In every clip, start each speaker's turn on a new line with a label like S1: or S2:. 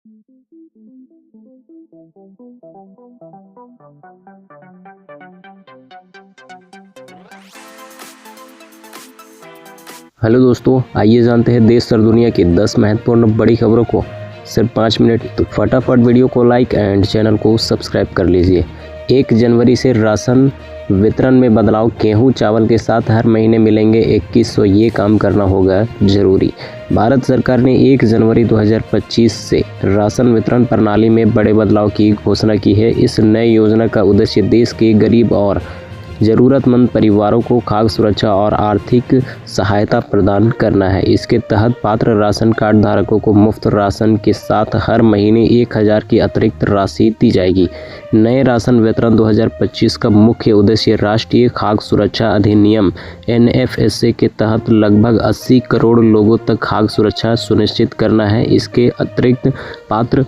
S1: Hello दोस्तों, आइए जानते हैं देश और दुनिया की 10 महत्वपूर्ण बड़ी खबरों को सिर्फ 5 मिनट। तो फटाफट वीडियो को लाइक एंड चैनल को सब्सक्राइब कर लीजिए। 1 जनवरी से राशन वितरण में बदलाव। गेहूं चावल के साथ हर महीने मिलेंगे 2100, ये काम करना होगा जरूरी। भारत सरकार ने 1 जनवरी 2025 से राशन वितरण प्रणाली में बड़े बदलाव की घोषणा की है। इस नए योजना का उद्देश्य देश के गरीब और ज़रूरतमंद परिवारों को खाद्य सुरक्षा और आर्थिक सहायता प्रदान करना है। इसके तहत पात्र राशन कार्ड धारकों को मुफ्त राशन के साथ हर महीने 1000 की अतिरिक्त राशि दी जाएगी। नए राशन वितरण 2025 का मुख्य उद्देश्य राष्ट्रीय खाद्य सुरक्षा अधिनियम NFSA के तहत लगभग 80 करोड़ लोगों तक खाद्य सुरक्षा सुनिश्चित करना है। इसके अतिरिक्त पात्र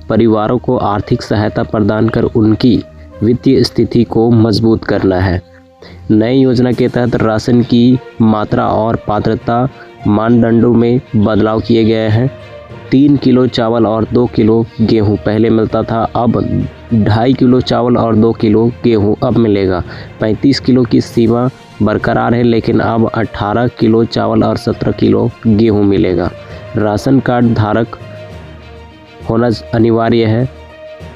S1: परिवारों को आर्थिक सहायता प्रदान कर उनकी वित्तीय स्थिति को मजबूत करना है। नई योजना के तहत राशन की मात्रा और पात्रता मानदंडों में बदलाव किए गए हैं। 3 किलो चावल और 2 किलो गेहूं पहले मिलता था, अब 2.5 किलो चावल और 2 किलो गेहूं अब मिलेगा। 35 किलो की सीमा बरकरार है, लेकिन अब 18 किलो चावल और 17 किलो गेहूं मिलेगा। राशन कार्ड धारक होना अनिवार्य है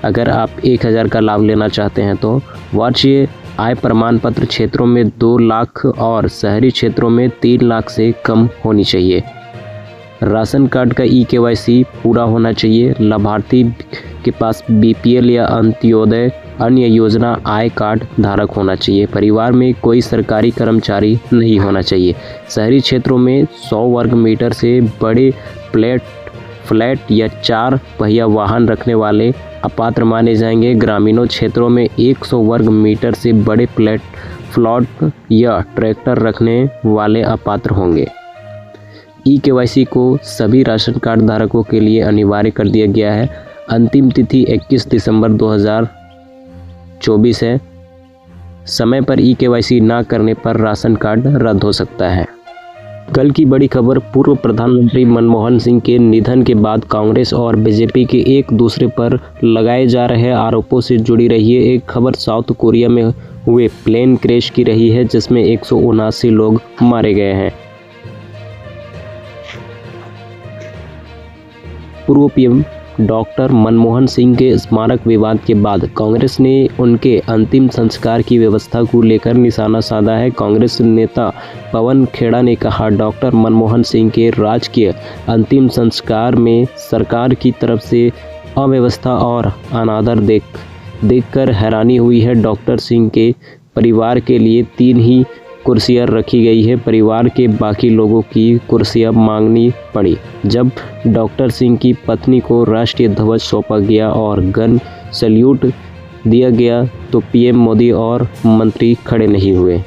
S1: अगर आप 1000 का लाभ लेना चाहते हैं। तो वार्षिक आय प्रमाण पत्र क्षेत्रों में 2 लाख और शहरी क्षेत्रों में 3 लाख से कम होनी चाहिए। राशन कार्ड का EKYC पूरा होना चाहिए। लाभार्थी के पास BPL या अंत्योदय अन्य योजना आय कार्ड धारक होना चाहिए। परिवार में कोई सरकारी कर्मचारी नहीं होना चाहिए। शहरी क्षेत्रों में 100 वर्ग मीटर से बड़े फ्लैट या 4 पहिया वाहन रखने वाले अपात्र माने जाएंगे। ग्रामीणों क्षेत्रों में 100 वर्ग मीटर से बड़े फ्लैट या ट्रैक्टर रखने वाले अपात्र होंगे। EKYC को सभी राशन कार्ड धारकों के लिए अनिवार्य कर दिया गया है। अंतिम तिथि 21 दिसंबर 2024 है। समय पर EKYC ना करने पर राशन कार्ड रद्द हो सकता है। कल की बड़ी खबर, पूर्व प्रधानमंत्री मनमोहन सिंह के निधन के बाद कांग्रेस और बीजेपी के एक दूसरे पर लगाए जा रहे आरोपों से जुड़ी रही है। एक खबर साउथ कोरिया में हुए प्लेन क्रैश की रही है, जिसमें 179 लोग मारे गए हैं। पूर्व PM डॉक्टर मनमोहन सिंह के स्मारक विवाद के बाद कांग्रेस ने उनके अंतिम संस्कार की व्यवस्था को लेकर निशाना साधा है। कांग्रेस नेता पवन खेड़ा ने कहा, डॉक्टर मनमोहन सिंह के राजकीय अंतिम संस्कार में सरकार की तरफ से अव्यवस्था और अनादर देखकर हैरानी हुई है। डॉक्टर सिंह के परिवार के लिए 3 ही कुर्सियां रखी गई है। परिवार के बाकी लोगों की कुर्सियां मांगनी पड़ी। जब डॉक्टर सिंह की पत्नी को राष्ट्रीय ध्वज सौंपा गया और गन सैल्यूट दिया गया तो PM मोदी और मंत्री खड़े नहीं हुए।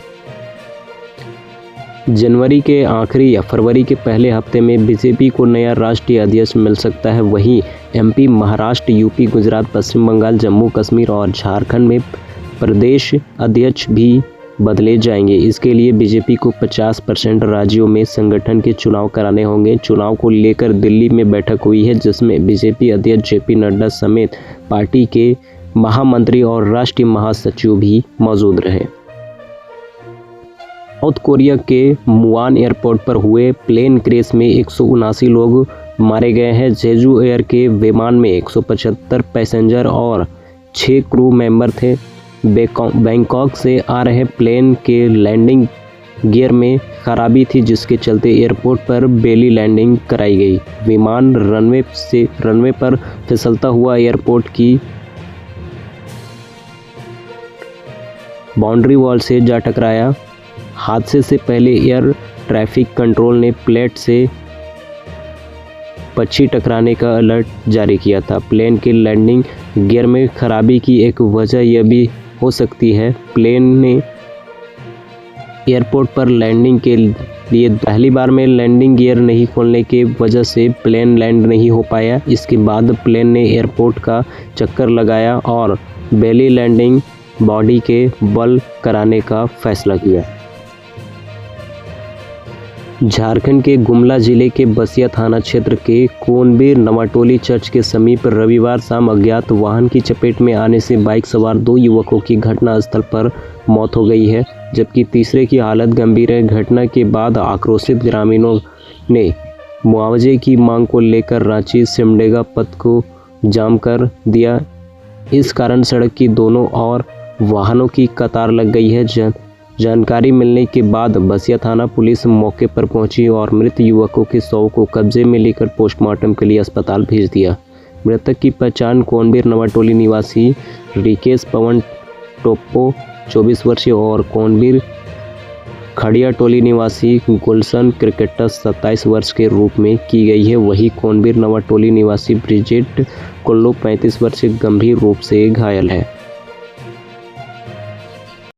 S1: जनवरी के आखिरी या फरवरी के पहले हफ्ते में बीजेपी को नया राष्ट्रीय अध्यक्ष मिल सकता है। वहीं MP, महाराष्ट्र, UP, गुजरात, पश्चिम बंगाल, जम्मू कश्मीर और झारखंड में प्रदेश अध्यक्ष भी बदले जाएंगे। इसके लिए बीजेपी को 50% राज्यों में संगठन के चुनाव कराने होंगे। चुनाव को लेकर दिल्ली में बैठक हुई है, जिसमें बीजेपी अध्यक्ष JP नड्डा समेत पार्टी के महामंत्री और राष्ट्रीय महासचिव भी मौजूद रहे। साउथ कोरिया के मुआन एयरपोर्ट पर हुए प्लेन क्रैश में 179 लोग मारे गए हैं। जेजू एयर के विमान में 175 पैसेंजर और 6 क्रू मेंबर थे। बैंकॉक से आ रहे प्लेन के लैंडिंग गियर में खराबी थी, जिसके चलते एयरपोर्ट पर बेली लैंडिंग कराई गई। विमान रनवे पर फिसलता हुआ एयरपोर्ट की बाउंड्री वॉल से जा टकराया। हादसे से पहले एयर ट्रैफिक कंट्रोल ने प्लेट से पक्षी टकराने का अलर्ट जारी किया था। प्लेन के लैंडिंग गियर में खराबी की एक वजह यह भी हो सकती है प्लेन ने एयरपोर्ट पर लैंडिंग के लिए पहली बार में लैंडिंग गियर नहीं खोलने की वजह से प्लेन लैंड नहीं हो पाया। इसके बाद प्लेन ने एयरपोर्ट का चक्कर लगाया और बेली लैंडिंग बॉडी के बल कराने का फैसला किया। झारखंड के गुमला जिले के बसिया थाना क्षेत्र के कोनबीर नवाटोली चर्च के समीप रविवार शाम अज्ञात वाहन की चपेट में आने से बाइक सवार 2 युवकों की घटनास्थल पर मौत हो गई है, जबकि तीसरे की हालत गंभीर है। घटना के बाद आक्रोशित ग्रामीणों ने मुआवजे की मांग को लेकर रांची सिमडेगा पथ को जाम कर दिया। इस कारण सड़क की दोनों ओर वाहनों की कतार लग गई है। जानकारी मिलने के बाद बसिया थाना पुलिस मौके पर पहुंची और मृत युवकों के शव को कब्जे में लेकर पोस्टमार्टम के लिए अस्पताल भेज दिया। मृतक की पहचान कोनबीर नवाटोली निवासी रिकेश पवन टोप्पो 24 वर्षीय और कोनबीर खड़िया टोली निवासी गुलशन क्रिकेटर 27 वर्ष के रूप में की गई है। वहीं कोनबीर नवाटोली निवासी ब्रिजेट कुल्लू 35 वर्ष गंभीर रूप से घायल है।